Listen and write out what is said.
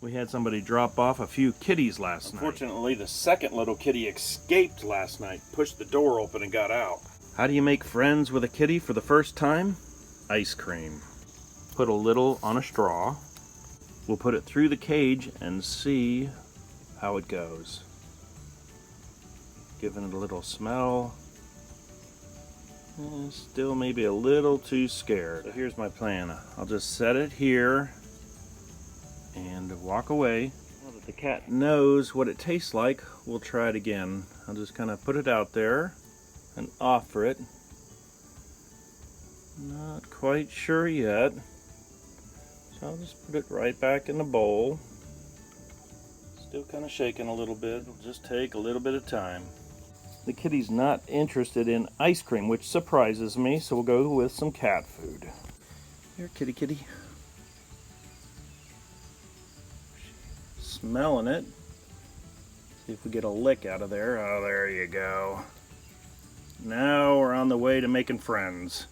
We had somebody drop off a few kitties last night. Unfortunately, the second little kitty escaped last night, pushed the door open and got out. How do you make friends with a kitty for the first time? Ice cream. Put a little on a straw. We'll put it through the cage and see how it goes. Giving it a little smell. Still maybe a little too scared. So here's my plan. I'll just set it here and walk away. Now that the cat knows what it tastes like, we'll try it again. I'll just kind of put it out there and offer it. Not quite sure yet. So I'll just put it right back in the bowl. Still kind of shaking a little bit. It'll just take a little bit of time. The kitty's not interested in ice cream, which surprises me, so we'll go with some cat food. Here, kitty, kitty. Smelling it. See if we get a lick out of there. Oh, there you go. Now we're on the way to making friends.